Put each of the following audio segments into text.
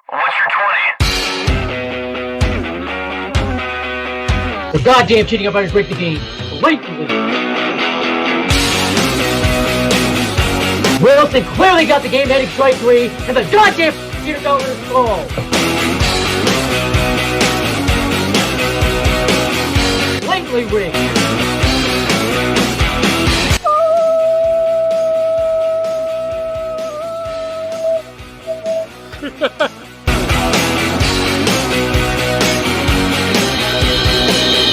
what's your 20? The goddamn cheating umpires break the game. Blatantly. Wilson clearly got the game heading strike three, and the goddamn cheater got over his ball. Blatantly rigged.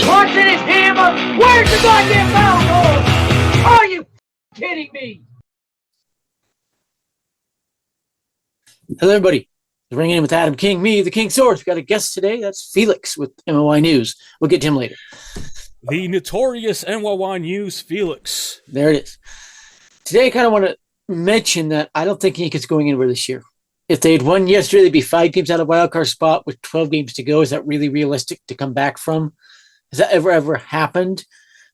Watching his hammer. Where's the goddamn foul goal? Are you kidding me? Hello, everybody. Ringing in with Adam King, me, the King Source. We got a guest today. That's Felix with NYY News. We'll get to him later. The notorious NYY News Felix. There it is. Today, I kind of want to mention that I don't think Yankees going anywhere this year. If they had won yesterday, they'd be 5 games out of wild card spot with 12 games to go. Is that really realistic to come back from? Has that ever happened?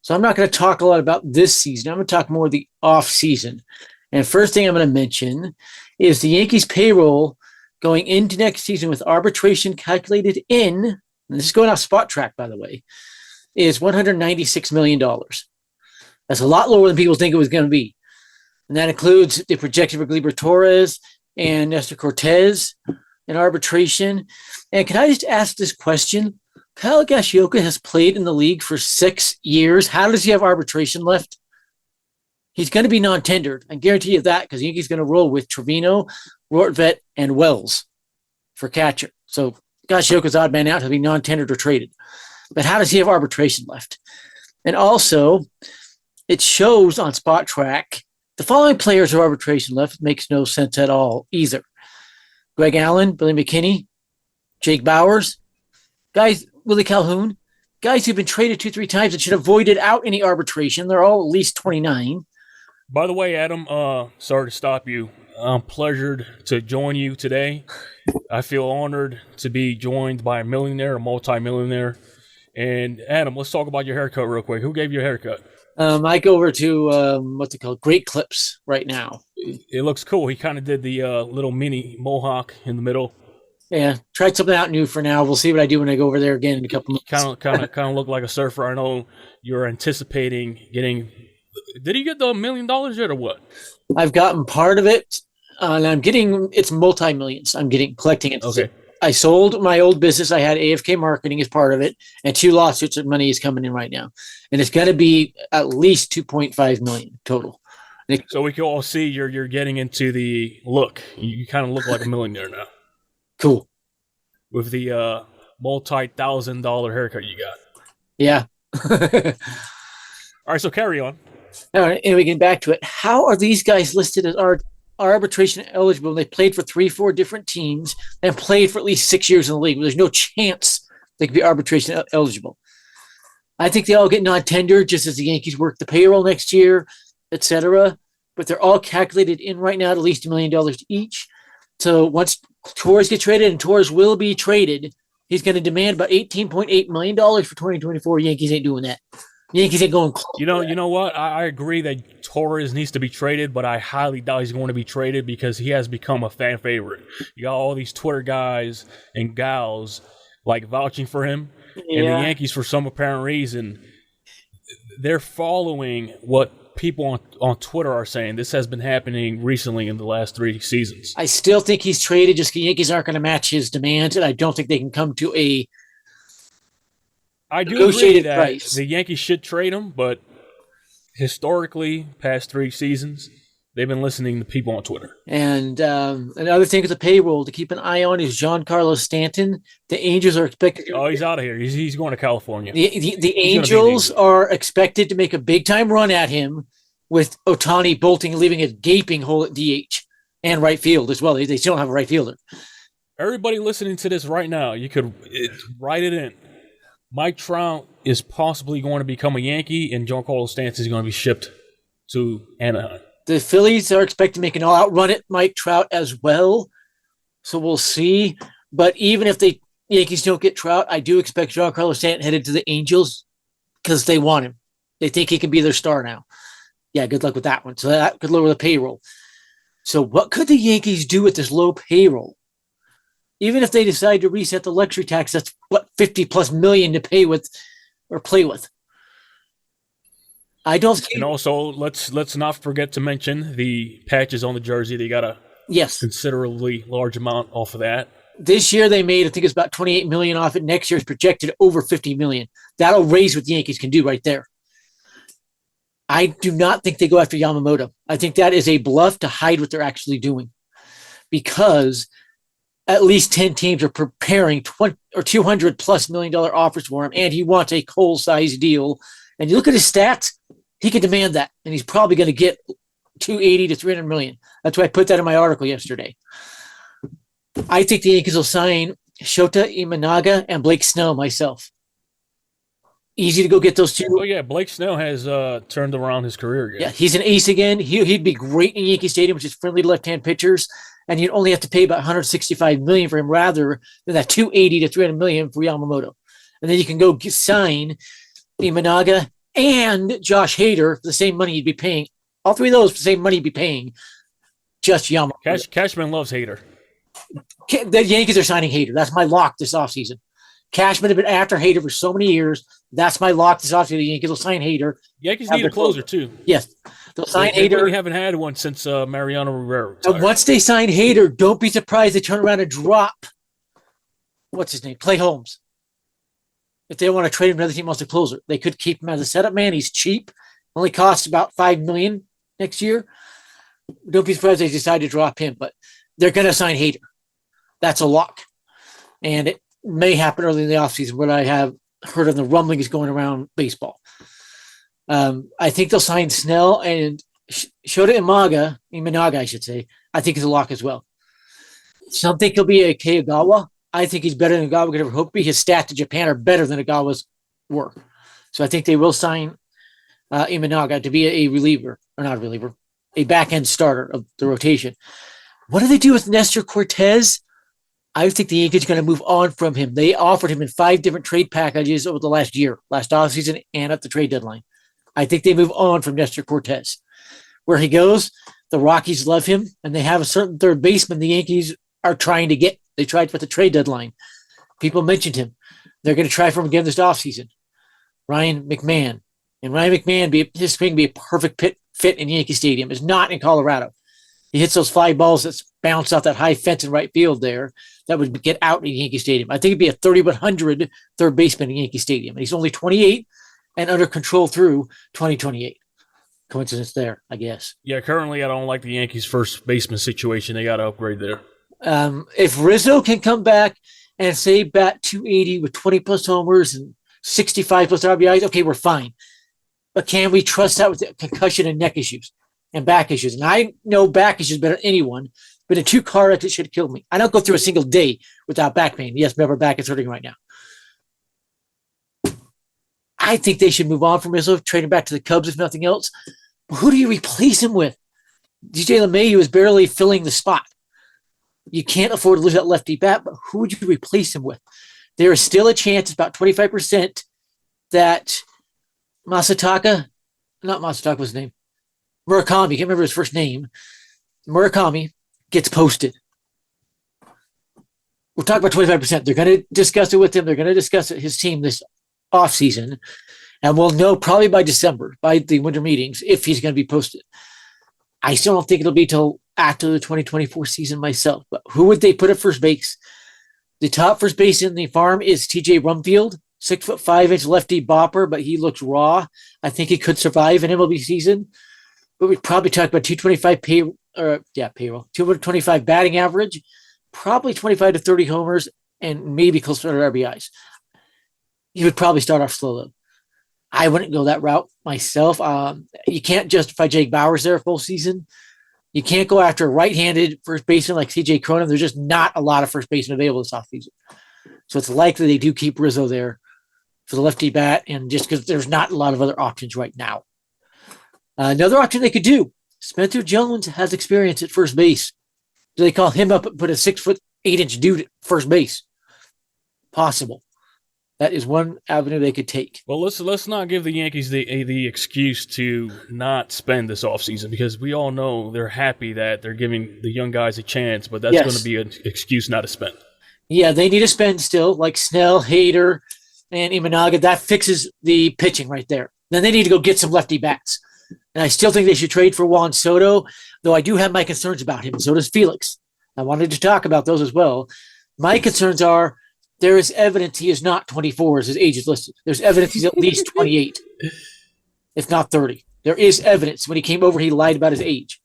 So I'm not going to talk a lot about this season. I'm going to talk more of the off season. And first thing I'm going to mention is the Yankees payroll going into next season with arbitration calculated in, and this is going off Spot Track, by the way, is $196 million. That's a lot lower than people think it was going to be. And that includes the projection for Gleyber Torres and Nestor Cortez in arbitration. And can I just ask this question? Kyle Gashioka has played in the league for 6 years. How does he have arbitration left? He's going to be non-tendered. I guarantee you that because Yankees going to roll with Trevino, Rortvedt, and Wells for catcher. So Gashioka's odd man out. He'll be non-tendered or traded. But how does he have arbitration left? And also, it shows on Spot Track the following players have arbitration left. Makes no sense at all either. Greg Allen, Billy McKinney, Jake Bowers, guys, Willie Calhoun, guys who've been traded 2-3 times and should have voided out any arbitration. They're all at least 29. By the way, Adam, sorry to stop you. I'm pleasured to join you today. I feel honored to be joined by a millionaire, a multi-millionaire. And Adam, let's talk about your haircut real quick. Who gave you a haircut? I go over to what's it called? Great Clips right now. It looks cool. He kind of did the little mini mohawk in the middle. Yeah, tried something out new for now. We'll see what I do when I go over there again in a couple months. Kind of look like a surfer. I know you're anticipating getting. Did he get the $1 million yet or what? I've gotten part of it, and I'm getting it's multi-millions. I'm collecting it. Okay. I sold my old business. I had AFK Marketing as part of it, and 2 lawsuits of money is coming in right now, and it's going to be at least $2.5 million total. So we can all see you're getting into the look. You kind of look like a millionaire now. Cool. With the multi-$1,000 haircut you got. Yeah. All right, so carry on. All right, anyway, getting back to it. How are these guys listed as arbitration eligible? They played for 3-4 different teams and played for at least 6 years in the league. There's no chance they could be arbitration eligible. I think they all get non-tender just as the Yankees work the payroll next year, etc. But they're all calculated in right now at least $1 million each. So once Torres gets traded, and Torres will be traded, he's going to demand about $18.8 million for 2024. Yankees ain't doing that. Yankees ain't going close. You know what? I agree that Torres needs to be traded, but I highly doubt he's going to be traded because he has become a fan favorite. You got all these Twitter guys and gals like vouching for him, and the Yankees, for some apparent reason, they're following what people on Twitter are saying. This has been happening recently in the last 3 seasons. I still think he's traded. Just the Yankees aren't going to match his demands, and I don't think they can come to a I do agree that price. The Yankees should trade him, but historically, past 3 seasons, they've been listening to people on Twitter. And another thing with the payroll to keep an eye on is Giancarlo Stanton. The Angels are expected. Oh, he's out of here. He's going to California. The Angels are expected to make a big time run at him with Ohtani bolting and leaving a gaping hole at DH and right field as well. They still don't have a right fielder. Everybody listening to this right now, you could write it in. Mike Trout is possibly going to become a Yankee, and Giancarlo Stanton is going to be shipped to Anaheim. The Phillies are expected to make an all-out run at Mike Trout as well, so we'll see. But even if the Yankees don't get Trout, I do expect Giancarlo Stanton headed to the Angels because they want him. They think he can be their star now. Yeah, good luck with that one. So that could lower the payroll. So what could the Yankees do with this low payroll? Even if they decide to reset the luxury tax, that's what 50 plus million to pay with or play with. I don't And see. also, let's not forget to mention the patches on the jersey. They got a Yes, considerably large amount off of that. this year they made, I think it's about 28 million off it. Next year is projected over 50 million. That'll raise what the Yankees can do right there. I do not think they go after Yamamoto. I think that is a bluff to hide what they're actually doing, because at least 10 teams are preparing 20 or 200 plus $1 million offers for him, and he wants a Cole size deal. And you look at his stats, he can demand that, and he's probably going to get 280 to 300 million. That's why I put that in my article yesterday. I think the Yankees will sign Shota Imanaga and Blake Snell myself. Easy to go get those two. Oh yeah, Blake Snell has turned around his career again. Yeah, he's an ace again. He'd be great in Yankee Stadium, which is friendly to left-hand pitchers, and you'd only have to pay about 165 million for him rather than that 280 to 300 million for Yamamoto. And then you can go sign Imanaga and Josh Hader for the same money you'd be paying. All three of those for the same money you'd be paying just Yamamoto. Cashman loves Hader. The Yankees are signing Hader. That's my lock this offseason. Cashman have been after Hader for so many years. That's my lock this offseason. The Yankees will sign Hader. Yankees need a closer too. Yes. They'll sign They Hader. really haven't had one since Mariano Rivera retired. And once they sign Hader, don't be surprised they turn around and drop, what's his name, Clay Holmes. If they want to trade him, another team wants a closer. They could keep him as a setup man. He's cheap. Only costs about $5 million next year. Don't be surprised they decide to drop him, but they're going to sign Hader. That's a lock. And it may happen early in the offseason, what I have heard of the rumblings going around baseball. I think they'll sign Snell and Shota Imanaga, I should say. I think is a lock as well. Some think he'll be a Kagawa. I think he's better than Agawa could ever hope to be. His stats in Japan are better than Agawa's were. So I think they will sign Imanaga to be a reliever, or not a reliever, a back-end starter of the rotation. What do they do with Nestor Cortez? I think the Yankees are going to move on from him. They offered him in 5 different trade packages over the last year, last offseason, and at the trade deadline. I think they move on from Nestor Cortez. Where he goes, the Rockies love him, and they have a certain third baseman the Yankees are trying to get. They tried for the trade deadline. People mentioned him. They're going to try for him again this offseason. Ryan McMahon. And Ryan McMahon, his swing be a perfect fit in Yankee Stadium. It's not in Colorado. He hits those fly balls that bounce off that high fence in right field there that would get out in Yankee Stadium. I think it'd be a 3,100 third baseman in Yankee Stadium. And he's only 28 and under control through 2028. Coincidence there, I guess. Yeah, currently I don't like the Yankees' first baseman situation. They got to upgrade there. If Rizzo can come back and say bat 280 with 20 plus homers and 65 plus RBIs, okay, we're fine. But can we trust that with the concussion and neck issues and back issues? And I know back issues better than anyone, but in 2 car wrecks, it should kill me. I don't go through a single day without back pain. Yes, my upper back is hurting right now. I think they should move on from Rizzo, trade him back to the Cubs if nothing else. But who do you replace him with? DJ LeMahieu is barely filling the spot. You can't afford to lose that lefty bat, but who would you replace him with? There is still a chance, about 25%, that Murakami was his name. Murakami, can't remember his first name. Murakami gets posted. We're talking about 25%. They're going to discuss it with him. They're going to discuss his team this offseason, and we'll know probably by December, by the winter meetings, if he's going to be posted. I still don't think it'll be till after the 2024 season myself, but who would they put at first base? The top first base in the farm is TJ Rumfield, 6'5" lefty bopper, but he looks raw. I think he could survive an MLB season, but we'd probably talk about 225 payroll, 225 batting average, probably 25 to 30 homers, and maybe close to 100 RBIs. He would probably start off slow, though. I wouldn't go that route myself. You can't justify Jake Bauers there full season. You can't go after a right-handed first baseman like CJ Cronin. There's just not a lot of first basemen available this offseason. So it's likely they do keep Rizzo there for the lefty bat, and just because there's not a lot of other options right now. Another option they could do, Spencer Jones has experience at first base. Do they call him up and put a 6'8" dude at first base? Possible. That is one avenue they could take. Well, let's not give the Yankees the excuse to not spend this offseason, because we all know they're happy that they're giving the young guys a chance, but that's going to be an excuse not to spend. Yeah, they need to spend still, like Snell, Hader, and Imanaga. That fixes the pitching right there. Then they need to go get some lefty bats. And I still think they should trade for Juan Soto, though I do have my concerns about him. So does Felix. I wanted to talk about those as well. My concerns are there is evidence he is not 24 as his age is listed. There's evidence he's at least 28, if not 30. There is evidence when he came over, he lied about his age.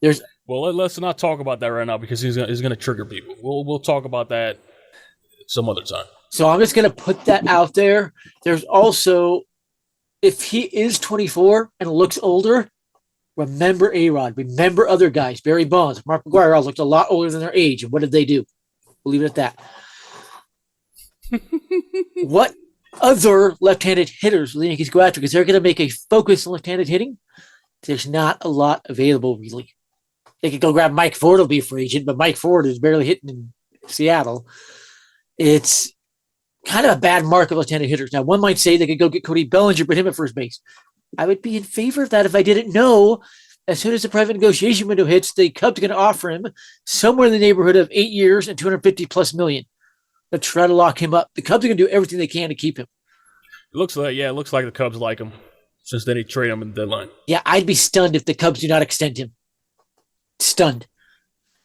There's Well, let's not talk about that right now because he's going to trigger people. We'll talk about that some other time. So I'm just going to put that out there. There's also, if he is 24 and looks older, remember A-Rod. Remember other guys. Barry Bonds, Mark McGwire all looked a lot older than their age. And what did they do? We'll leave it at that. What other left-handed hitters will the Yankees go after? Because they're going to make a focus on left-handed hitting. There's not a lot available, really. They could go grab Mike Ford, will be a free agent, but Mike Ford is barely hitting in Seattle. It's kind of a bad mark of left-handed hitters. Now, one might say they could go get Cody Bellinger, put him at first base. I would be in favor of that if I didn't know as soon as the private negotiation window hits, the Cubs are going to offer him somewhere in the neighborhood of 8 years and 250 plus million to try to lock him up. The Cubs are going to do everything they can to keep him. It looks like the Cubs like him since they trade him in the deadline. Yeah, I'd be stunned if the Cubs do not extend him. Stunned.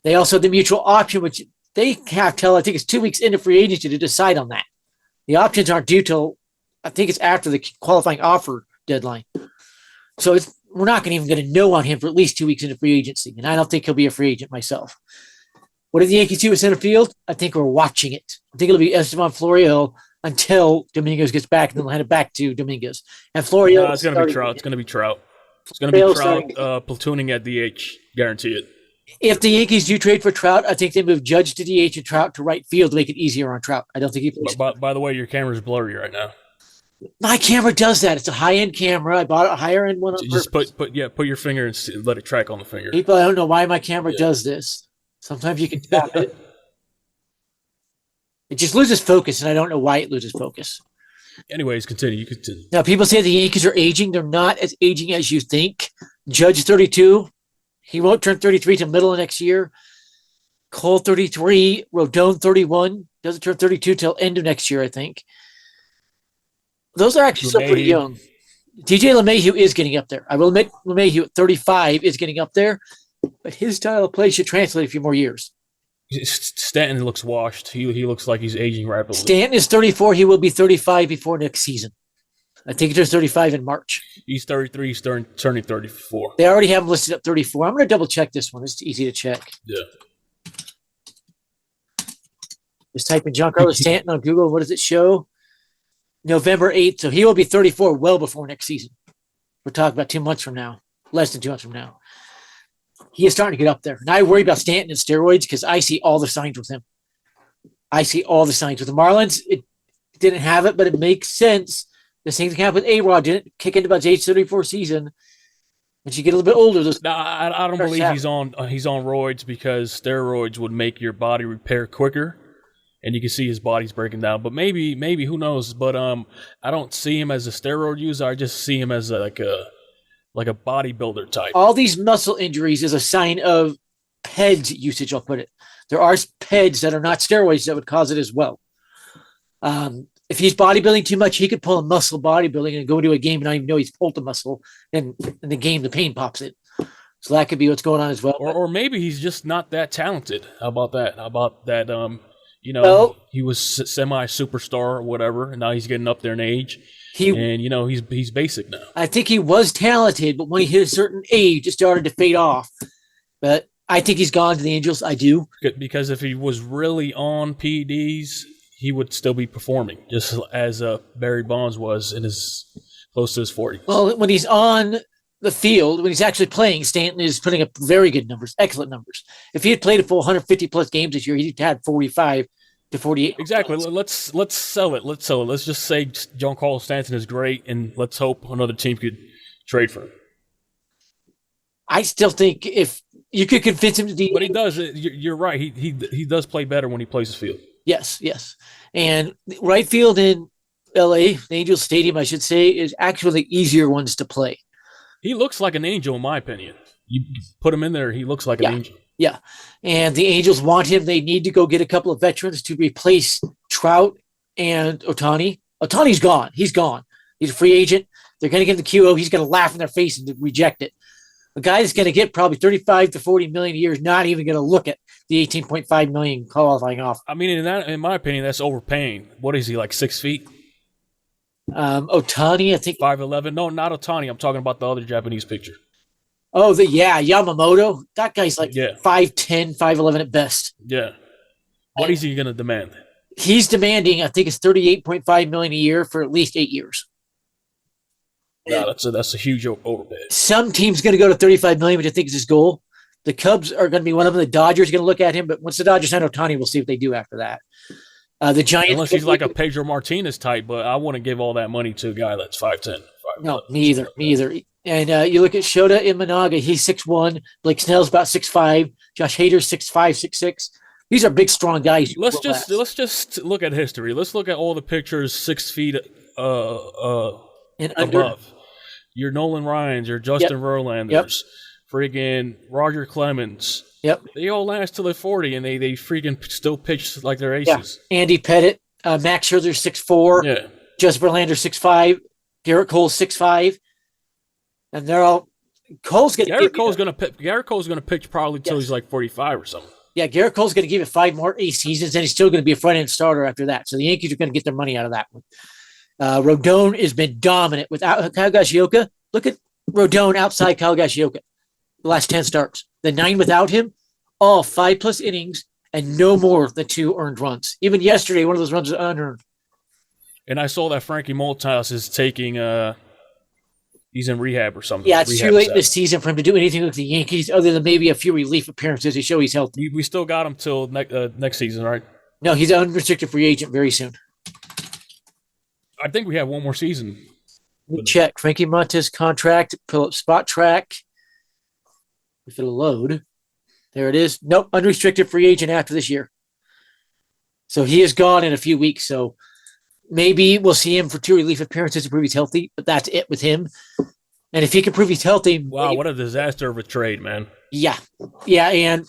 They also have the mutual option, which they have till I think it's 2 weeks into free agency to decide on that. The options aren't due till I think it's after the qualifying offer deadline. So we're not even going to know on him for at least 2 weeks into free agency, and I don't think he'll be a free agent myself. What did the Yankees do with center field? I think we're watching it. I think it'll be Esteban Florial until Dominguez gets back, and then we'll hand it back to Dominguez. And Florial. No, it's going to be Trout. It's going to be Trout. It's going to be Trout platooning at DH. Guarantee it. If the Yankees do trade for Trout, I think they move Judge to DH and Trout to right field to make it easier on Trout. I don't think he plays. By the way, your camera's blurry right now. My camera does that. It's a high-end camera. I bought a higher-end one. Just put your finger and let it track on the finger. People, I don't know why my camera does this. Sometimes you can tap it. It just loses focus, and I don't know why it loses focus. Anyways, continue. You continue. Now, people say the Yankees are aging. They're not as aging as you think. Judge 32. He won't turn 33 till middle of next year. Cole 33. Rodon 31. Doesn't turn 32 till end of next year, I think. Those are actually still pretty young. DJ LeMahieu is getting up there. I will admit LeMahieu at 35 is getting up there, but his style of play should translate a few more years. Stanton looks washed. He looks like he's aging rapidly. Stanton is 34. He will be 35 before next season. I think he turns 35 in March. He's 33. He's turning 34. They already have him listed at 34. I'm going to double check this one. It's easy to check. Yeah. Just type in Giancarlo Stanton on Google. What does it show? November 8th. So he will be 34 well before next season. We're talking about 2 months from now. Less than 2 months from now. He is starting to get up there. And I worry about Stanton and steroids because I see all the signs with him. I see all the signs. With the Marlins, it didn't have it, but it makes sense. The same thing happened with A-Rod. Didn't kick into about his age 34 season. Once you get a little bit older, no, I don't believe he's on roids because steroids would make your body repair quicker, and you can see his body's breaking down. But maybe who knows? But I don't see him as a steroid user. I just see him as like a bodybuilder type. All these muscle injuries is a sign of PEDs usage. I'll put it. There are PEDs that are not steroids that would cause it as well. If he's bodybuilding too much, he could pull a muscle bodybuilding and go into a game and not even know he's pulled a muscle. And in the game, the pain pops in. So that could be what's going on as well. Or maybe he's just not that talented. How about that? He was semi-superstar or whatever, and now he's getting up there in age. He's basic now. I think he was talented, but when he hit a certain age, it started to fade off. But I think he's gone to the Angels. I do. Because if he was really on PEDs, he would still be performing, just as Barry Bonds was in his close to his 40s. Well, when he's on the field, when he's actually playing, Stanton is putting up very good numbers, excellent numbers. If he had played a full 150-plus games this year, he'd had 45 to 48. Exactly. Let's sell it. Let's just say Giancarlo Stanton is great, and let's hope another team could trade for him. I still think if you could convince him to do, but he does. You're right. He does play better when he plays the field. Yes. And right field in L.A., the Angels Stadium, I should say, is actually the easier ones to play. He looks like an angel, in my opinion. You put him in there, he looks like an angel. Yeah. And the Angels want him. They need to go get a couple of veterans to replace Trout and Otani. Otani's gone. He's gone. He's a free agent. They're going to get the QO. He's going to laugh in their face and reject it. A guy that's going to get probably 35 to 40 million a year is not even going to look at the 18.5 million qualifying off. I mean, in my opinion, that's overpaying. What is he, like 6 feet? Otani, I think 5'11"? No, not Otani. I'm talking about the other Japanese pitcher. Oh, Yamamoto. That guy's like Yeah. 5'10", 5'11" at best. Yeah. What is he going to demand? He's demanding, I think it's 38.5 million a year for at least 8 years. No, that's a huge overpay. Some team's going to go to 35 million, which I think is his goal. The Cubs are going to be one of them. The Dodgers are going to look at him, but once the Dodgers sign Otani, we'll see what they do after that. The Giants, unless he's like a Pedro Martinez type, but I wouldn't give all that money to a guy that's 5'10". No, me either. And you look at Shota Imanaga, he's 6'1". Blake Snell's about 6'5". Josh Hader's 6'5", 6'6". These are big, strong guys. Let's just look at history. Let's look at all the pictures 6 feet and under. above. Your Nolan Ryans, your Justin Verlanders, friggin' Roger Clemens. Yep. They all last till they're 40, and they freaking still pitch like they're aces. Yeah. Andy Pettit, Max Scherzer 6'4". Yeah. Justin Verlander 6'5". Garrett Cole 6'5". And they're all Garrett Cole's going to pitch probably till he's like 45 or something. Yeah, Garrett Cole's going to give it 5 more ace seasons, and he's still going to be a front-end starter after that. So the Yankees are going to get their money out of that one. Rodon has been dominant without Kyle Gashioka. Look at Rodon outside Kyle Gashioka. The last 10 starts. The 9 without him, all 5+ innings and no more than 2 earned runs. Even yesterday, one of those runs was unearned. And I saw that Frankie Molthouse is taking he's in rehab or something. Yeah, it's too late in the season for him to do anything with the Yankees other than maybe a few relief appearances to show he's healthy. We still got him till next season, right? No, he's an unrestricted free agent very soon. I think we have one more season. Let me check. Frankie Montes contract, pull up Spot Track. If it'll load. There it is. Nope, unrestricted free agent after this year. So he is gone in a few weeks. So maybe we'll see him for 2 relief appearances to prove he's healthy, but that's it with him. And if he can prove he's healthy. Wow, what a disaster of a trade, man. Yeah. Yeah, and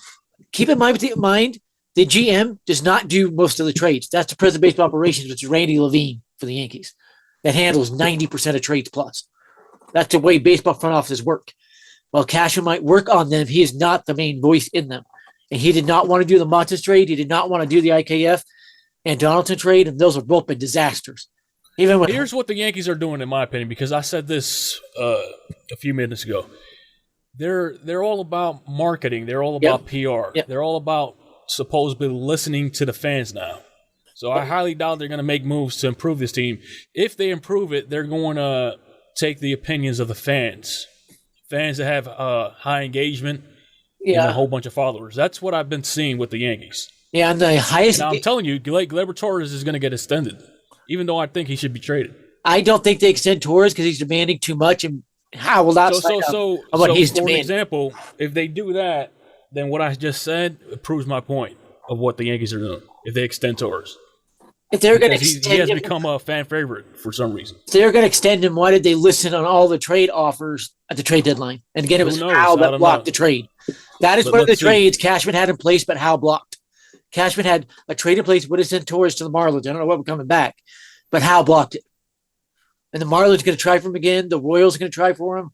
keep in mind, the GM does not do most of the trades. That's the president of baseball operations, which is Randy Levine for the Yankees. That handles 90% of trades plus. That's the way baseball front offices work. While Cashman might work on them, he is not the main voice in them. And he did not want to do the Montes trade. He did not want to do the IKF and Donaldson trade, and those have both been disasters. Here's what the Yankees are doing, in my opinion, because I said this a few minutes ago. They're all about marketing. They're all about PR. Yep. They're all about supposedly listening to the fans now. So I highly doubt they're going to make moves to improve this team. If they improve it, they're going to take the opinions of the fans. Fans that have high engagement and a whole bunch of followers. That's what I've been seeing with the Yankees. Yeah, and the highest. And I'm telling you, Gleyber Torres is going to get extended, even though I think he should be traded. I don't think they extend Torres because he's demanding too much, and how will that what he's demanding? For example, if they do that, then what I just said proves my point of what the Yankees are doing. If they extend Torres. If they're going to extend him, he has become a fan favorite for some reason. If they're going to extend him, why did they listen on all the trade offers at the trade deadline? And again, it was Hal that blocked the trade. That is one of the trades Cashman had in place, but Hal blocked. Cashman had a trade in place, would have sent Torres to the Marlins. I don't know what we're coming back, but Hal blocked it. And the Marlins are going to try for him again. The Royals are going to try for him.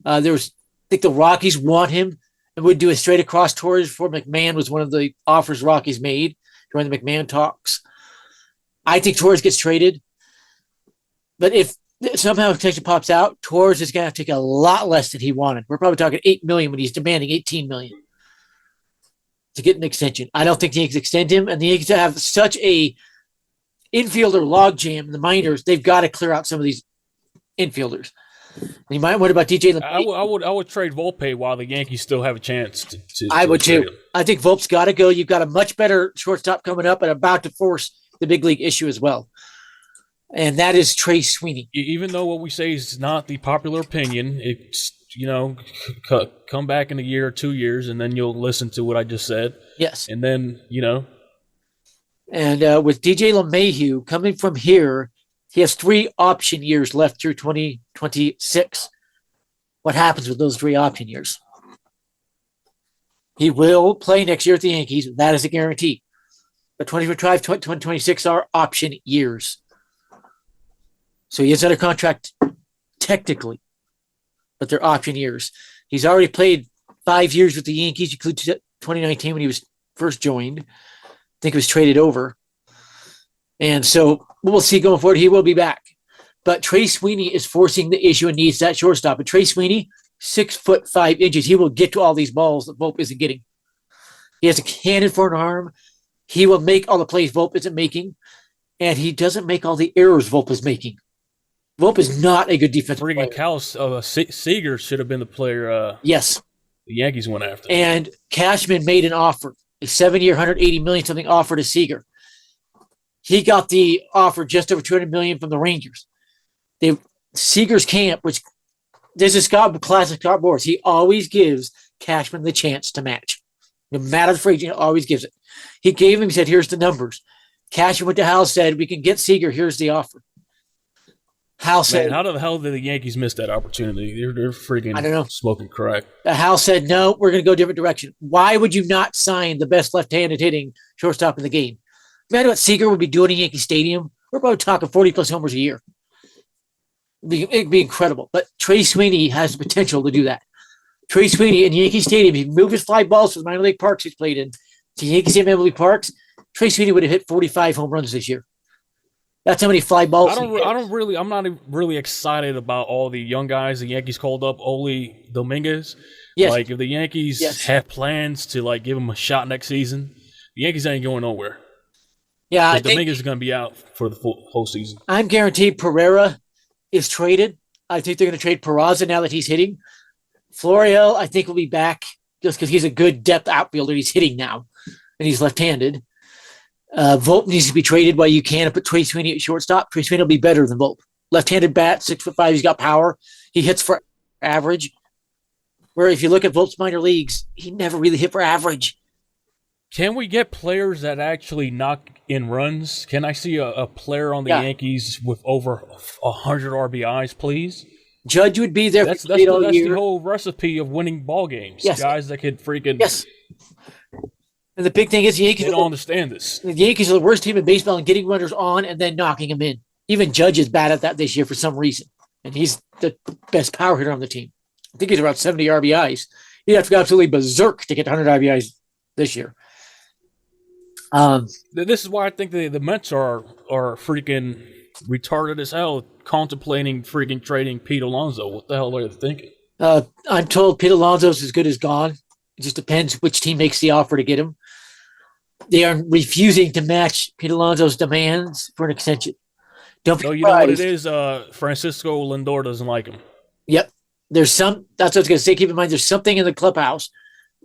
I think the Rockies want him and would do a straight across Torres before McMahon was one of the offers Rockies made during the McMahon talks. I think Torres gets traded. But if somehow extension pops out, Torres is going to have to take a lot less than he wanted. We're probably talking $8 million when he's demanding $18 million to get an extension. I don't think the Yankees extend him, and the Yankees have such a infielder logjam in the minors. They've got to clear out some of these infielders. And you might wonder about DJ LeMahieu. I would trade Volpe while the Yankees still have a chance to I would too. I think Volpe's got to go. You've got a much better shortstop coming up and about to force the big league issue as well. And that is Trey Sweeney. Even though what we say is not the popular opinion, it's, come back in a year or 2 years, and then you'll listen to what I just said. Yes. And then, And with DJ LeMahieu coming from here, he has 3 option years left through 2026. What happens with those 3 option years? He will play next year at the Yankees. That is a guarantee. But 2025, 2026 are option years. So he is under contract technically, but they're option years. He's already played 5 years with the Yankees, including 2019 when he was first joined. I think he was traded over. And so we'll see going forward. He will be back. But Trey Sweeney is forcing the issue and needs that shortstop. And Trey Sweeney, 6'5". He will get to all these balls that Volpe isn't getting. He has a cannon for an arm. He will make all the plays Volpe isn't making. And he doesn't make all the errors Volpe is making. Volpe is not a good defensive player. Seager should have been the player yes. The Yankees went after. And Cashman made an offer, a 7-year, $180 million something offer to Seager. He got the offer just over $200 million from the Rangers. Seager's camp, which this is classic Scott Boras. He always gives Cashman the chance to match. No matter the free agent, always gives it. He gave him, he said, here's the numbers. Cashman went to Hal, said, we can get Seager, here's the offer. Hal said, how the hell did the Yankees miss that opportunity? They're freaking, I don't know, smoking crack. Hal said, no, we're going to go a different direction. Why would you not sign the best left-handed hitting shortstop in the game? Imagine what Seager would be doing in Yankee Stadium. We're probably talking 40-plus homers a year. It'd be incredible. But Trey Sweeney has the potential to do that. Trey Sweeney in Yankee Stadium, he moved his fly balls to the minor league parks he's played in to Yankee Stadium, Minor League Parks. Trey Sweeney would have hit 45 home runs this year. That's how many fly balls. I'm not really excited about all the young guys the Yankees called up. Oli Dominguez. Yes. Like if the Yankees have plans to like give him a shot next season, the Yankees ain't going nowhere. Yeah, I think Dominguez is going to be out for the whole season. I'm guaranteed Pereira is traded. I think they're going to trade Peraza now that he's hitting. Florial, I think, will be back just because he's a good depth outfielder. He's hitting now, and he's left-handed. Volpe needs to be traded while you can and put Trey Sweeney at shortstop. Trey Sweeney will be better than Volpe. Left-handed bat, 6'5". He's got power. He hits for average. Where if you look at Volpe's minor leagues, he never really hit for average. Can we get players that actually knock in runs? Can I see a player on the Yankees with over 100 RBIs, please? Judge would be there. That's the whole recipe of winning ball games. Yes. Guys that could freaking. Yes. And the big thing is the Yankees. They don't understand this. The Yankees are the worst team in baseball in getting runners on and then knocking them in. Even Judge is bad at that this year for some reason. And he's the best power hitter on the team. I think he's around 70 RBIs. He'd have to go absolutely berserk to get 100 RBIs this year. This is why I think the Mets are freaking retarded as hell, contemplating freaking trading Pete Alonso. What the hell are they thinking? I'm told Pete Alonso's as good as gone. It just depends which team makes the offer to get him. They are refusing to match Pete Alonso's demands for an extension. Don't be surprised. You know what it is? Francisco Lindor doesn't like him. Yep. That's what I was going to say. Keep in mind, there's something in the clubhouse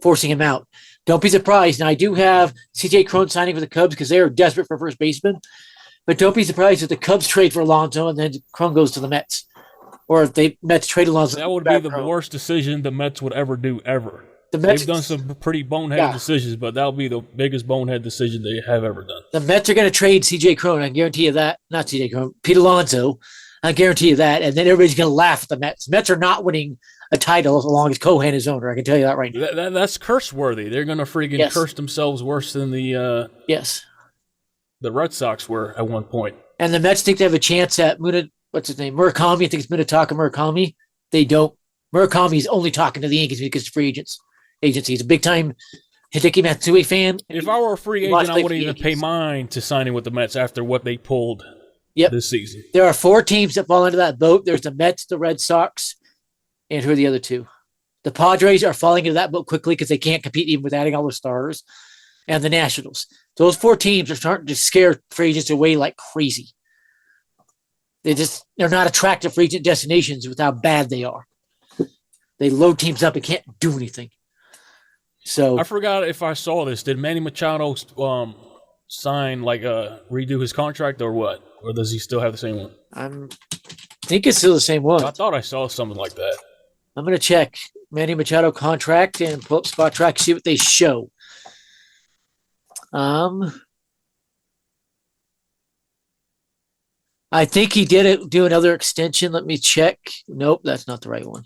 forcing him out. Don't be surprised. Now, I do have C.J. Cron signing for the Cubs because they are desperate for first baseman. But don't be surprised if the Cubs trade for Alonso and then Cron goes to the Mets. Or if the Mets trade Alonso. That would be the worst decision the Mets would ever do, ever. They've done some pretty boneheaded decisions, but that'll be the biggest bonehead decision they have ever done. The Mets are going to trade C.J. Cron. I can guarantee you that. Not C.J. Cron. Pete Alonso. I guarantee you that. And then everybody's going to laugh at the Mets. Mets are not winning a title as long as Cohen is owner. I can tell you that right now. That's curse-worthy. They're going to freaking curse themselves worse than the Red Sox were at one point. And the Mets think they have a chance at Murakami. I think it's Munetaka Murakami. They don't. Murakami's only talking to the Yankees because it's free agency. He's a big-time Hideki Matsui fan. If I were a free agent, I wouldn't even pay mine to signing with the Mets after what they pulled this season. There are 4 teams that fall into that boat. There's the Mets, the Red Sox, and who are the other 2? The Padres are falling into that boat quickly because they can't compete even with adding all the stars. And the Nationals. Those 4 teams are starting to scare free agents away like crazy. They're not attractive free agent destinations with how bad they are. They load teams up and can't do anything. So I forgot if I saw this. Did Manny Machado sign redo his contract or what? Or does he still have the same one? I think it's still the same one. I thought I saw something like that. I'm going to check Manny Machado contract and pull up Spot Track, see what they show. I think he did do another extension. Let me check. Nope, that's not the right one.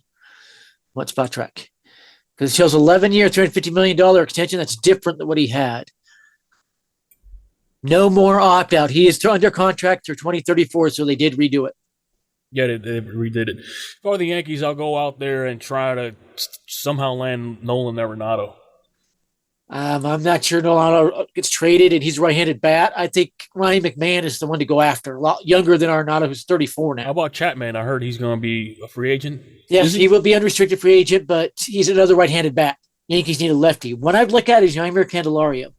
What Spot Track? because it shows 11-year, $350 million extension. That's different than what he had. No more opt out. He is under contract through 2034, so they did redo it. Yeah, they redid it. For the Yankees, I'll go out there and try to somehow land Nolan Arenado. I'm not sure Arenado gets traded, and he's a right-handed bat. I think Ryan McMahon is the one to go after. A lot younger than Arenado, who's 34 now. How about Chapman? I heard he's going to be a free agent. Yes, he will be unrestricted free agent, but he's another right-handed bat. Yankees need a lefty. What I'd look at is Yeimer Candelario.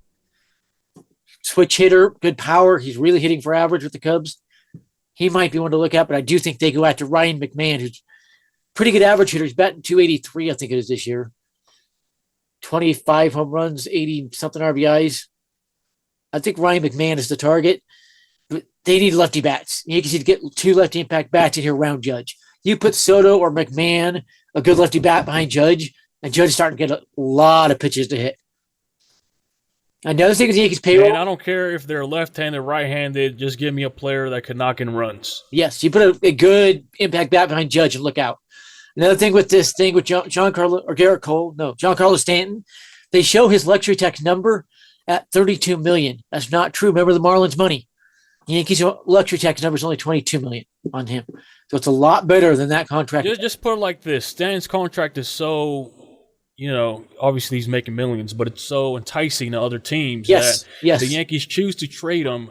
Switch hitter, good power. He's really hitting for average with the Cubs. He might be one to look at, but I do think they go after Ryan McMahon, who's pretty good average hitter. He's batting 283, I think it is this year. 25 home runs, 80-something RBIs. I think Ryan McMahon is the target. But they need lefty bats. The Yankees need to get 2 lefty impact bats in here around Judge. You put Soto or McMahon, a good lefty bat behind Judge, and Judge is starting to get a lot of pitches to hit. Another thing is the Yankees payroll. Man, I don't care if they're left-handed, right-handed. Just give me a player that can knock in runs. Yes, you put a good impact bat behind Judge and look out. Another thing with this thing with Giancarlo Stanton, they show his luxury tax number at $32 million. That's not true. Remember the Marlins money. The Yankees luxury tax number is only $22 million on him. So it's a lot better than that contract. Just put it like this. Stanton's contract is so, obviously he's making millions, but it's so enticing to other teams that the Yankees choose to trade him.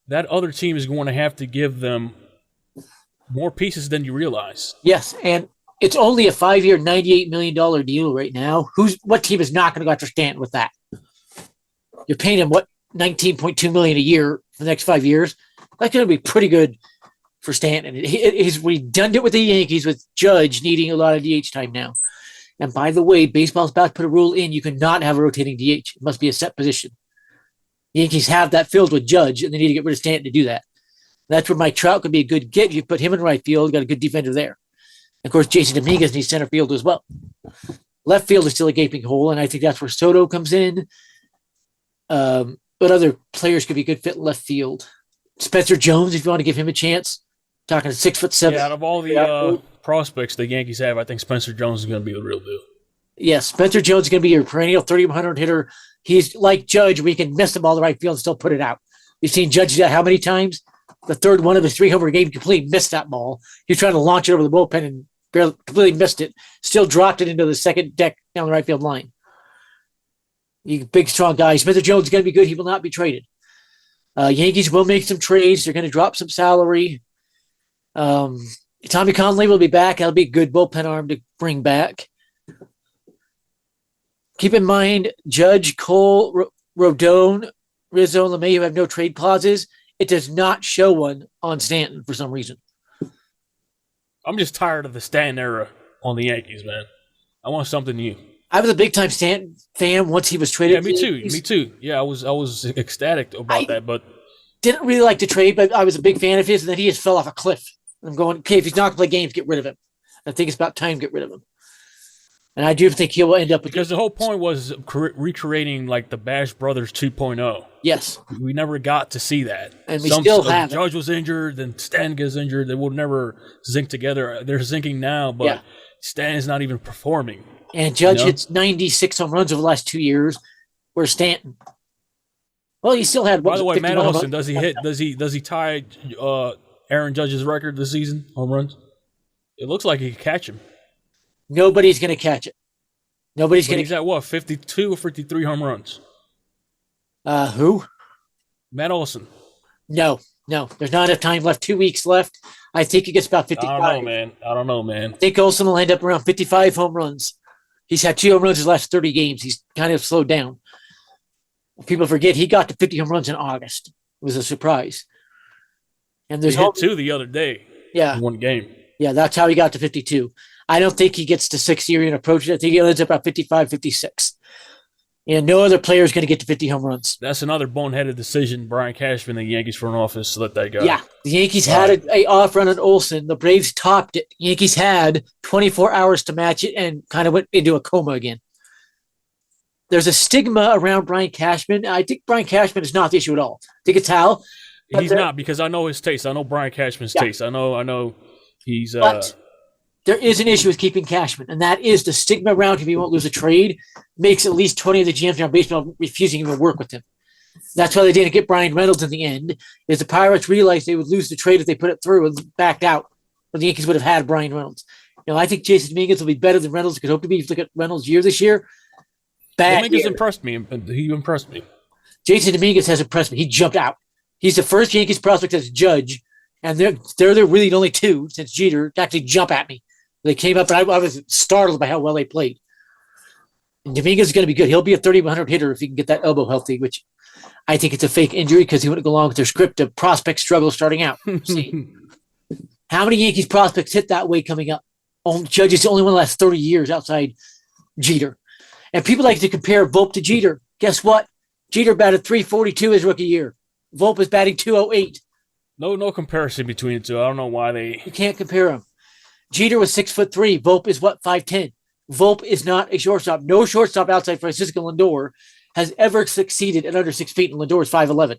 That other team is going to have to give them more pieces than you realize. Yes, and it's only a 5-year, $98 million deal right now. What team is not going to go after Stanton with that? You're paying him, $19.2 million a year for the next 5 years? That's going to be pretty good for Stanton. He's redundant with the Yankees with Judge needing a lot of DH time now. And by the way, baseball's about to put a rule in. You cannot have a rotating DH. It must be a set position. The Yankees have that filled with Judge, and they need to get rid of Stanton to do that. That's where Mike Trout could be a good get. You put him in right field, got a good defender there. Of course, Jason Dominguez needs center field as well. Left field is still a gaping hole, and I think that's where Soto comes in. But other players could be a good fit in left field. Spencer Jones, if you want to give him a chance. Talking 6'7". Yeah, out of all the prospects the Yankees have, I think Spencer Jones is going to be the real deal. Yes, Spencer Jones is going to be your perennial 3,100 hitter. He's like Judge. We can miss the ball in the right field and still put it out. We've seen Judge do that how many times? The third one of his 3-homer game completely missed that ball. He was trying to launch it over the bullpen and barely completely missed it. Still dropped it into the second deck down the right field line. Big, strong guy. Spencer Jones is going to be good. He will not be traded. Yankees will make some trades. They're going to drop some salary. Tommy Conley will be back. That'll be a good bullpen arm to bring back. Keep in mind, Judge, Cole, Rodon, Rizzo, and LeMahieu have no trade clauses. It does not show one on Stanton for some reason. I'm just tired of the Stanton era on the Yankees, man. I want something new. I was a big-time Stanton fan once he was traded. Yeah, me too. Yeah, I was ecstatic about that, but didn't really like the trade, but I was a big fan of his, and then he just fell off a cliff. I'm going, okay, if he's not going to play games, get rid of him. I think it's about time to get rid of him. And I do think he will end up with... Because the whole point was recreating like the Bash Brothers 2.0. Yes. We never got to see that. And we still haven't. Judge was injured, then Stan gets injured. They will never zinc together. They're zinking now, but Stan is not even performing. And Judge hits 96 home runs over the last 2 years, where Stanton... Well, he still had... By the way, Matt Olson, does he tie Aaron Judge's record this season, home runs? It looks like he could catch him. Nobody's going to catch it. He's at what, 52 or 53 home runs? Who? Matt Olson. No. There's not enough time left. 2 weeks left. I think he gets about 55. I don't know, man. I think Olson will end up around 55 home runs. He's had 2 home runs his last 30 games. He's kind of slowed down. People forget he got to 50 home runs in August. It was a surprise. And there's he hit 2 the other day. Yeah. In one game. Yeah, that's how he got to 52. I don't think he gets to 60 or even approach it. I think he ends up at 55, 56. And no other player is going to get to 50 home runs. That's another boneheaded decision, Brian Cashman, the Yankees front office, to let that go. Yeah, the Yankees had a off run on Olson. The Braves topped it. Yankees had 24 hours to match it and kind of went into a coma again. There's a stigma around Brian Cashman. I think Brian Cashman is not the issue at all. I think it's Hal. He's not, because I know his taste. I know Brian Cashman's taste. I know he's... But there is an issue with keeping Cashman, and that is the stigma around him. He won't lose a trade makes at least 20 of the GMs in baseball refusing to work with him. That's why they didn't get Brian Reynolds in the end, is the Pirates realized they would lose the trade if they put it through and backed out, or the Yankees would have had Brian Reynolds. I think Jason Dominguez will be better than Reynolds could hope to be. If you look at Reynolds' year this year, Dominguez impressed me. He impressed me. Jason Dominguez has impressed me. He jumped out. He's the first Yankees prospect as a Judge, and they're really the only two since Jeter to actually jump at me. They came up, and I was startled by how well they played. And Dominguez is going to be good. He'll be a 3,100 hitter if he can get that elbow healthy, which I think it's a fake injury because he wouldn't go along with their script of prospect struggle starting out. See, how many Yankees prospects hit that way coming up? Judge is the only one in the last 30 years outside Jeter. And people like to compare Volpe to Jeter. Guess what? Jeter batted .342 his rookie year. Volpe is batting .208. No comparison between the two. I don't know why they... You can't compare them. Jeter was 6'3". Volpe is 5'10". Volpe is not a shortstop. No shortstop outside Francisco Lindor has ever succeeded at under 6 feet, and Lindor is 5'11".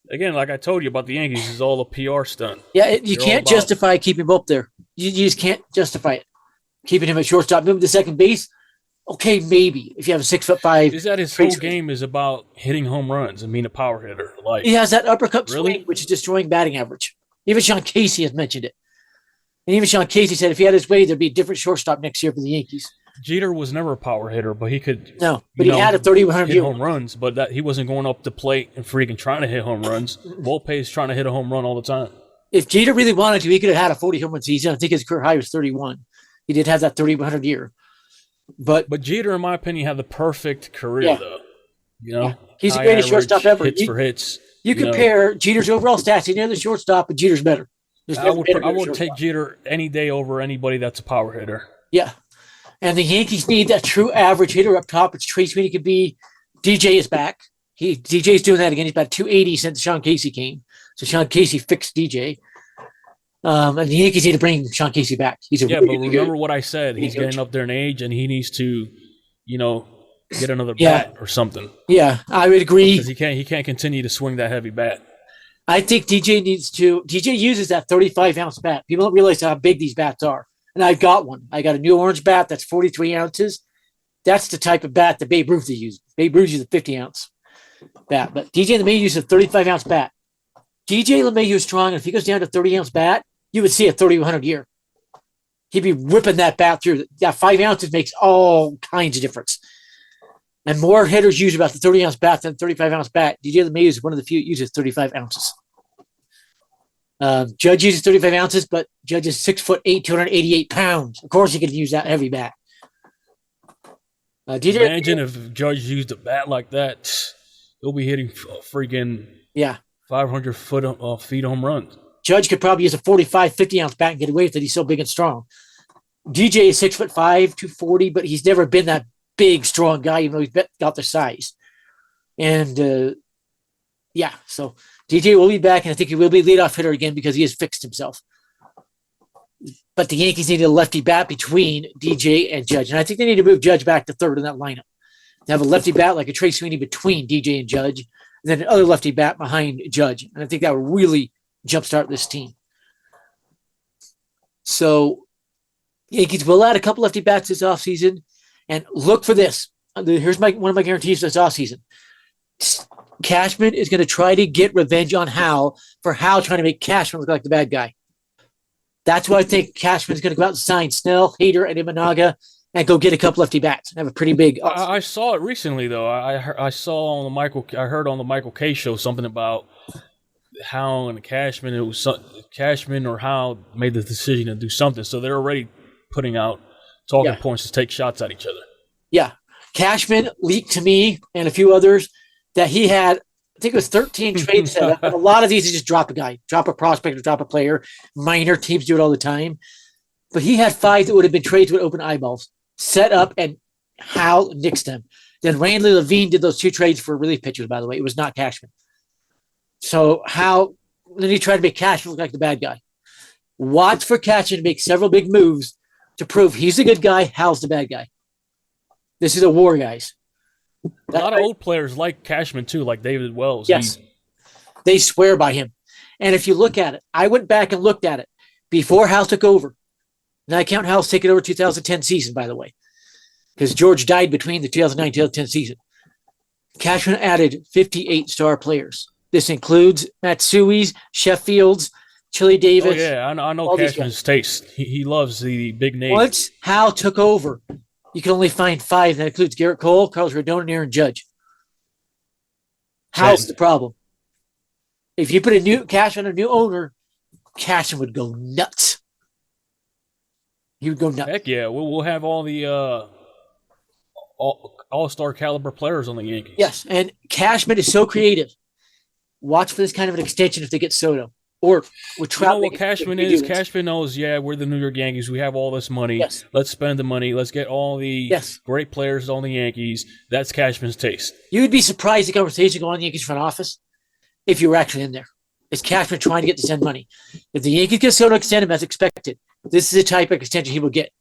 Again, like I told you about the Yankees, is all a PR stunt. Yeah, you can't justify keeping Volpe there. You just can't justify it. Keeping him at shortstop, moving to second base, okay, maybe if you have a 6'5". Is that his whole game is about hitting home runs and being a power hitter? Like he has that uppercut swing, which is destroying batting average. Even Sean Casey has mentioned it, and even Sean Casey said if he had his way, there'd be a different shortstop next year for the Yankees. Jeter was never a power hitter, but he could. No, but he had a 3,100 hit home runs, but that he wasn't going up the plate and freaking trying to hit home runs. Volpe is trying to hit a home run all the time. If Jeter really wanted to, he could have had a 40 home run season. I think his career high was 31. He did have that 3,100 year. But Jeter, in my opinion, had the perfect career, though. He's the greatest shortstop ever. Hits for hits. You compare Jeter's overall stats. He's near the shortstop, but Jeter's better. I would take Jeter any day over anybody that's a power hitter. Yeah. And the Yankees need that true average hitter up top, which Trey Sweeney could be. DJ is back. DJ's doing that again. He's about 280 since Sean Casey came. So Sean Casey fixed DJ. And the Yankees need to bring Sean Casey back. He's a really but remember what I said. He's getting up there in age, and he needs to, get another bat or something. Yeah, I would agree. Because he can't continue to swing that heavy bat. I think DJ needs to. DJ uses that 35-ounce bat. People don't realize how big these bats are. And I've got one. I got a new orange bat that's 43 ounces. That's the type of bat that Babe Ruth used. Babe Ruth used a 50-ounce bat. But DJ LeMahieu uses a 35-ounce bat. DJ LeMahieu is strong, and if he goes down to 30-ounce bat, you would see a 3,100 year. He'd be whipping that bat through. That 5 ounces makes all kinds of difference. And more hitters use about the 30-ounce bat than 35-ounce bat. DJ LeMahieu is one of the few that uses 35 ounces. Judge uses 35 ounces, but Judge is 6'8", 288 pounds. Of course, he could use that heavy bat. Imagine if Judge used a bat like that. He'll be hitting freaking 500 feet home runs. Judge could probably use a 45, 50-ounce bat and get away with it. He's so big and strong. DJ is 6'5", 240, but he's never been that big, strong guy, even though he's got the size. And, so DJ will be back, and I think he will be leadoff hitter again because he has fixed himself. But the Yankees need a lefty bat between DJ and Judge. And I think they need to move Judge back to third in that lineup. To have a lefty bat like a Trey Sweeney between DJ and Judge, and then another lefty bat behind Judge. And I think that would really jumpstart this team. So Yankees will add a couple lefty bats this offseason. And look for this. Here's one of my guarantees this offseason. Cashman is going to try to get revenge on Hal for Hal trying to make Cashman look like the bad guy. That's why I think Cashman's going to go out and sign Snell, Hader, and Imanaga and go get a couple lefty bats and have a pretty big. I saw it recently though. I heard on the Michael K show something about Hal and Cashman. It was Cashman or Hal made the decision to do something, so they're already putting out talking points to take shots at each other. Yeah, Cashman leaked to me and a few others that he had, I think it was 13 trades set up. And a lot of these is just drop a guy, drop a prospect or drop a player. Minor teams do it all the time. But he had 5 that would have been trades with open eyeballs, set up, and Hal nixed them. Then Randy Levine did those 2 trades for relief pitchers, by the way. It was not Cashman. So then he tried to make Cashman look like the bad guy. Watch for Cashman to make several big moves to prove he's the good guy, Hal's the bad guy. This is a war, guys. A lot of old players like Cashman, too, like David Wells. Yes. They swear by him. And if you look at it, I went back and looked at it. Before Hal took over, And I count Hal's taking over 2010 season, by the way, because George died between the 2009 2010 season. Cashman added 58 star players. This includes Matsui's, Sheffield's, Chili Davis. Oh, yeah, I know Cashman's taste. He loves the big names. Once Hal took over, you can only find 5. That includes Garrett Cole, Carlos Rodon, and Aaron Judge. Hal's the problem. If you put a new Cashman, a new owner, Cashman would go nuts. He would go nuts. Heck yeah, we'll have all the all-star caliber players on the Yankees. Yes, and Cashman is so creative. Watch for this kind of an extension if they get Soto. Or with Trout. You know what Cashman is? Cashman knows, we're the New York Yankees. We have all this money. Yes. Let's spend the money. Let's get all the great players on the Yankees. That's Cashman's taste. You would be surprised the conversation going on in the Yankees front office if you were actually in there. It's Cashman trying to get to send money. If the Yankees get Soto extended as expected, this is the type of extension he will get.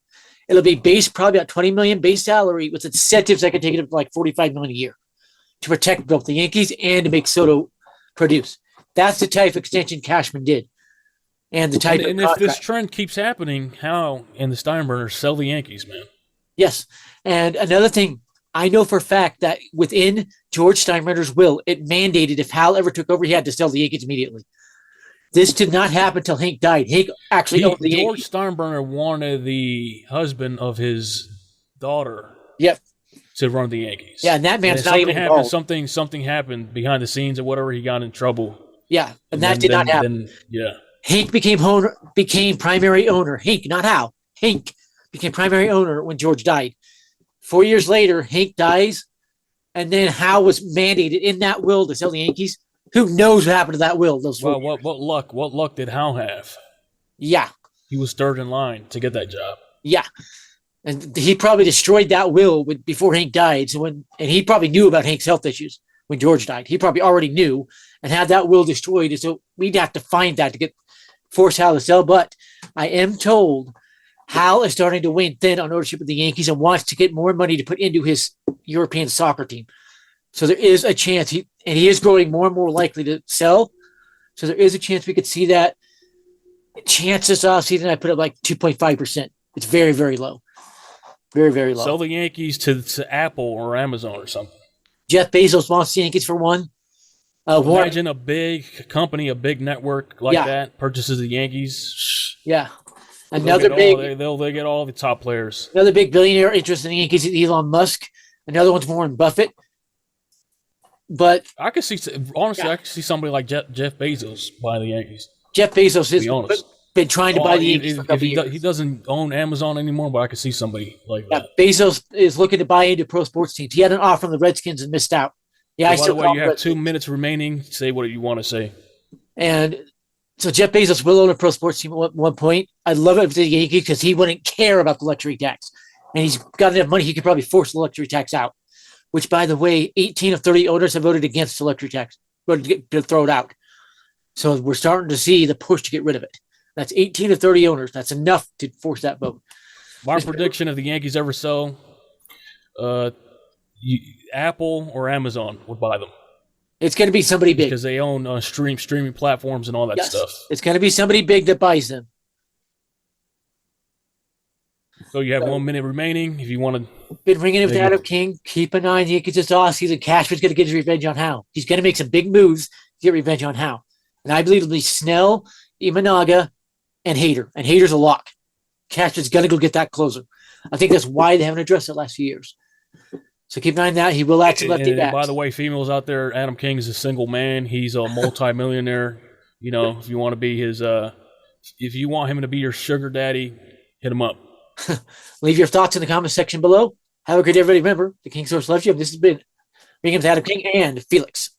It'll be based probably about $20 million base salary with incentives that can take it up to like $45 million a year to protect both the Yankees and to make Soto produce. That's the type of extension Cashman did. And the type and if this trend keeps happening, Hal and the Steinbrenners sell the Yankees, man. Yes. And another thing, I know for a fact that within George Steinbrenner's will, it mandated if Hal ever took over, he had to sell the Yankees immediately. This did not happen until Hank died. Hank actually owned the George Yankees. Steinbrenner wanted the husband of his daughter to run the Yankees. Yeah, and that man's not even involved. Something happened behind the scenes or whatever. He got in trouble. Yeah, and that did not happen. Hank became primary owner. Hank, not Hal. Hank became primary owner when George died. 4 years later, Hank dies, and then Hal was mandated in that will to sell the Yankees. Who knows what happened to that will? What luck did Hal have? Yeah. He was third in line to get that job. Yeah. And he probably destroyed that will before Hank died. And he probably knew about Hank's health issues when George died. He probably already knew and had that will destroyed. And so we'd have to find that to force Hal to sell. But I am told Hal is starting to wane thin on ownership of the Yankees and wants to get more money to put into his European soccer team. So there is a chance he is growing more and more likely to sell. So there is a chance we could see that. Chance this offseason, I put it like 2.5%. It's very, very low. Very, very low. Sell the Yankees to Apple or Amazon or something. Jeff Bezos wants the Yankees for one. Imagine a big company, a big network like that purchases the Yankees. Yeah. They'll get all the top players. Another big billionaire interested in the Yankees is Elon Musk. Another one's Warren Buffett. But I could see, honestly, I could see somebody like Jeff Bezos buying the Yankees. Jeff Bezos has been trying to buy the Yankees for a couple years. He doesn't own Amazon anymore, but I could see somebody like that. Bezos is looking to buy into pro sports teams. He had an offer from the Redskins and missed out. Yeah, by the way, you have 2 minutes remaining. Say what you want to say. And so Jeff Bezos will own a pro sports team at one point. I'd love it for the Yankees because he wouldn't care about the luxury tax. And he's got enough money, he could probably force the luxury tax out. Which, by the way, 18 of 30 owners have voted against the luxury tax, voted to throw it out. So we're starting to see the push to get rid of it. That's 18 of 30 owners. That's enough to force that vote. My prediction, if the Yankees ever sell, Apple or Amazon would buy them. It's going to be somebody big. Because they own streaming platforms and all that stuff. It's going to be somebody big that buys them. So you have 1 minute remaining. If you want to, been ringing it with Adam King. Keep an eye on the Yankees this offseason. Cashman's going to get his revenge on Hal. He's going to make some big moves to get revenge on Hal. And I believe it'll be Snell, Imanaga, and Hader. And Hader's a lock. Cashman's going to go get that closer. I think that's why they haven't addressed it the last few years. So keep an eye on that. He will act some lefty backs. By the way, females out there, Adam King is a single man. He's a multi-millionaire. You know, if you want to be his, if you want him to be your sugar daddy, hit him up. Leave your thoughts in the comment section below. Have a great day, everybody. Remember, the King Source loves you. This has been Ringing with Adam King and Felix.